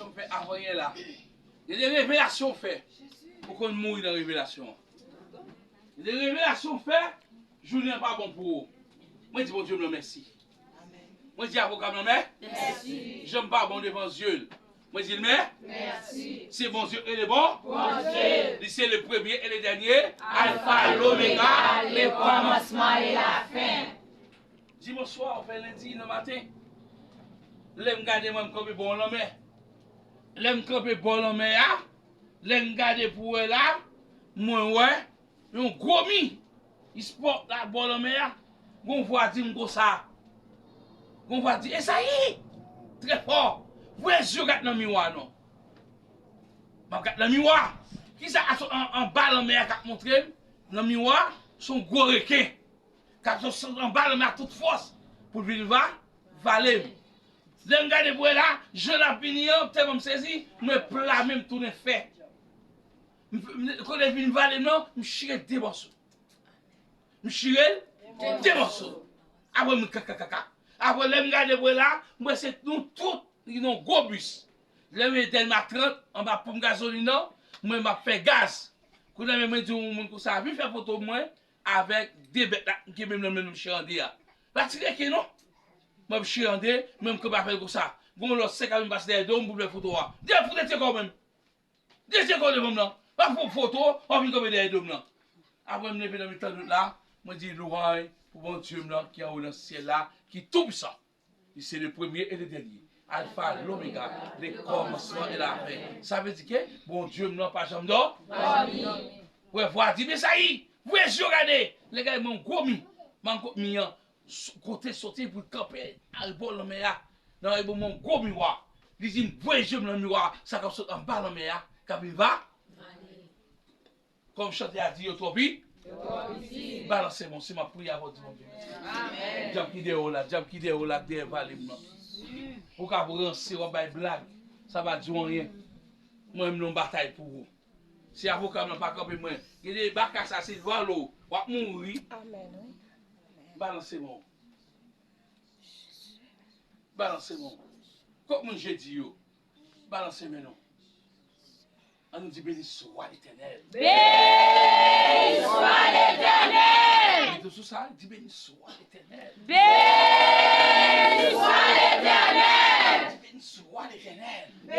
révélations fait avant rien là. Il y a des révélations fait pour qu'on mouille dans la révélation. Il y a des révélations fait, je n'ai pas bon pour vous. Moi, je dis, bon Dieu, merci. Moi, je dis, avocat, merci. Je n'aime pas bon devant Dieu. Moi, je dis, merci. C'est bon Dieu et le bon. C'est le premier et le dernier. Alpha, l'oméga, le commencement et la fin. Dimanche soir, on fait lundi, le matin. L'aime garder moi, je bon l'homme. L'aime camper bon l'homme, l'aime garder pour eux là. Moi, ouais, un gros mi. Il se porte là, bon l'homme, on voit dire comme ça. On voit dire, et ça y est, très fort. Vous les yeux regardent dans le miroir, non? Je regarde dans le miroir. Qui ça en bas l'homme qui a montré? Dans le miroir, son gros requin. Qui sont en bas l'homme à toute force. Pour venir valer. Je regarde pour là, je l'ai fini, tellement saisi, me plat même tout fait. Quand je viens valer, non, je chire des morceaux. Je chire des morceaux. Après, je caca. Après, je regarde pour là, moi c'est nous tous, ils ont un gros bus. Je mets tellement 30, on va pour gasoline, moi je fais gaz. Quand je me dis, que ça a vu faire photo moi avec des bêtes qui même le même chiandé. Là, tu sais que non? Moi, je suis chiandé, même que je fais comme ça. Bon, le 5 ans, je passe derrière pour le photo. Dis, vous êtes quand même. Dis, c'est quand même là. Pas pour photo, on vient comme derrière l'homme là. Après, je me lève dans le temps là, je dis, louange pour mon Dieu là, qui est dans le ciel là, qui est tout puissant. C'est le premier et le dernier. Alpha, l'oméga, le commencement et la fin. Ça veut dire que, bon Dieu, non, pas jamais d'or. Ouais, voilà, dis, mais ça y est, vous regardez, les gars, mon gros mi, côté sorti pour camper, à l'épaule de la dans mon gros miroir. Il dit, voyez, je dans le miroir, ça comme ça en bas de la mer, quand il va. Comme chanter a dit, trop vite. Balancez-moi, c'est ma prière à votre Dieu. Diable qui déroule là, derrière valet. Pour qu'à vous rancer, on va blague, ça va dire rien. Moi-même, nous bataille pour vous. Si avocat n'a pas campé, moi, il y a des bacs assassins, voilà, on va mourir. Amen. Balancez-moi. Balancez-moi. Comme j'ai dit, balancez-moi. On nous dit béni soit l'Éternel. Béni soit l'Éternel. Et tout ça, dit béni soit l'Éternel. Béni soit l'Éternel. Béni soit l'Éternel. Béni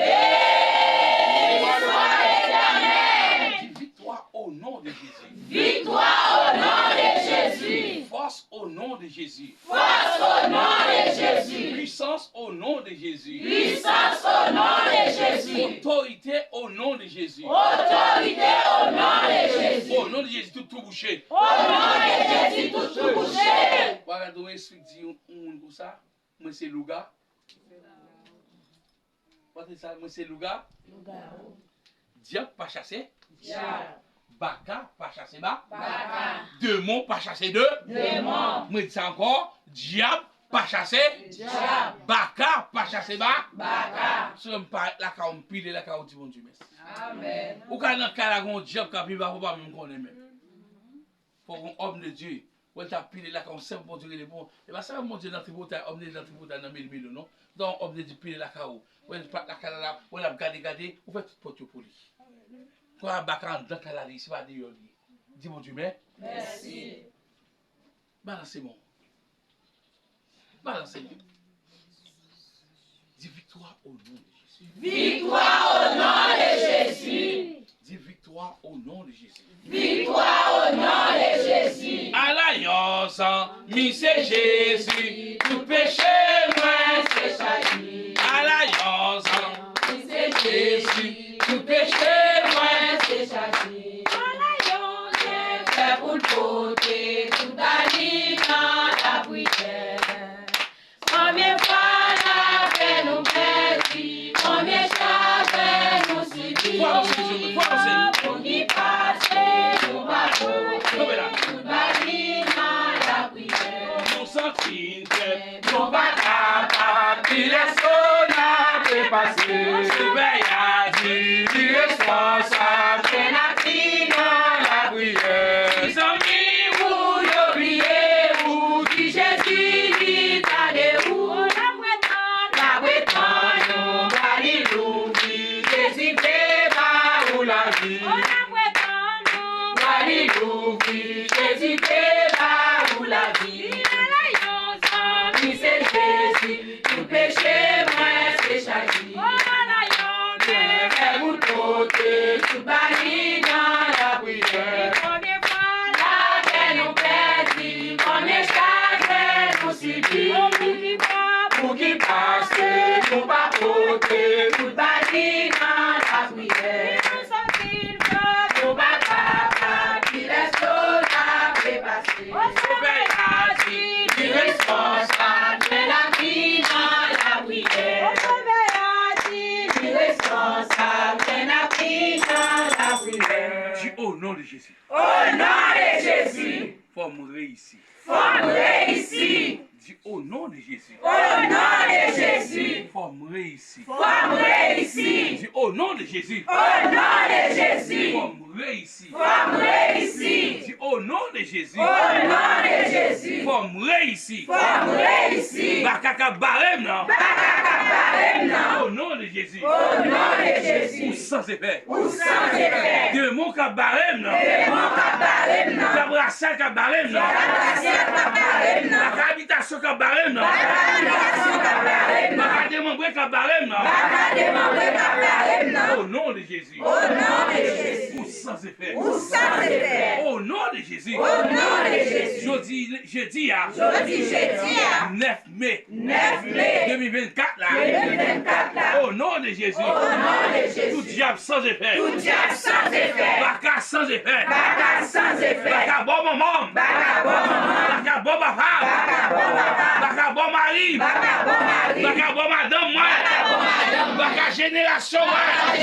soit l'Éternel. Dis victoire au nom de Jésus. Victoire au nom de Jésus. Force au nom de Jésus. Force au nom de Jésus. Puissance au nom de Jésus. Puissance au nom de Jésus. Autorité au nom de Jésus. Autorité au nom de Jésus. Au nom de Jésus, tout bouché. Au nom de Jésus, tout bouché. Voilà, donc, explique comme ça. Moi, c'est Louga. Moi, c'est Louga. Diable, pas chassé. Diable. Baka, pas chassé bas. Baka. Démon, pas chassé deux. Démon. Moi, c'est encore. Diable, pas chassé. Diable. Baka, pas chassé bas. Baka. Si on parle, là, quand on pile, là, quand on dit bon Dieu, merci. Amen. Ou quand on a un diable, quand il va, faut pas même connaître même. Faut qu'on homme de Dieu. Ou on t'a pile, là, quand on sait bon Dieu, il est bon. Et bien, ça va monter dans le tribunal, homme de dans le tribunal, dans 1000 non? Donc, homme de Dieu, pile, là, quand on a la canne, on a gardé, on fait tout pour Dieu pour lui. Quand on a bacan dans la canne, c'est pas de lui. Dis mon Dieu, mais. Merci. Balancez-moi. Balancez-moi. Dis victoire au nom de Jésus. Victoire au nom de Jésus. Dis victoire au nom de Jésus. Victoire au nom de Jésus. À l'alliance, mi c'est Jésus. Tout péché, moi, c'est châti. À l'alliance, Mi c'est Jésus. Tout péché, moi, c'est châti. Fait pour le côté, tout aller dans la prière. Combien fois la paix nous perdit, combien chaque nous subit. Pour qui passe, nous bavons, tout aller dans la prière. nous sentis que nous pas capables de laisser passer. Veille dire irresponsable, C'est la vie dans la prière. Les amis, vous oubliez, vous qui Jésus dit, allez où? La Bretagne, nous allons il ouvrit, Jésus débat ou la vie. Qui c'est Jésus, tout péché, moi c'est chagi. Mais vous côté, tout bali dans la prière. La paix nous perdit, comme les chagrins nous subit. Pour qui passe, nous pas côté, tout bali dans la prière. Nous pas capable, qui laisse la paix passer. Irresponsable, mais la vie dans la prière. Irresponsable, mais la vie dans la prière. Dis au nom de Jésus. Au nom de Jésus, Forme réussie. forme réussie. Dis au nom de Jésus. Au nom de Jésus, Forme réussie. forme réussie. Dis au nom de Jésus. Au nom de Jésus, Forme réussie. forme réussie. Dis au nom de Jésus. Au nom de Jésus, Forme réussie. forme réussie. Bakaka barem non. Au nom de Jésus. Au nom de Ou Jésus, sans effet. ou sans effet. De mon kabarem non. Mon cabaret, non. Kabrasa kabarem non. Cabaret, non. Baka habitation kabarem non. Cabaret, non. Baka démembré kabarem non. Cabaret, non. Au nom de Jésus. Au nom de Jésus, Ou sans effet. ou sans effet. Au nom de Jésus. Au nom de Jésus, Jeudi à jeudi, 9 mai 9 mai 2024 là. 2024 là. Au nom de Jésus. Au nom de Tout Jésus, diable sans effet. tout diable sans effet. Baka sans effet. Baka sans effet. Baka bon maman. Baka bon maman. Baka bon papa. Baka bon papa. Baka bon mari. Baka bon mari. Baka bon madame moi. Baka bon madame. Baka génération moi.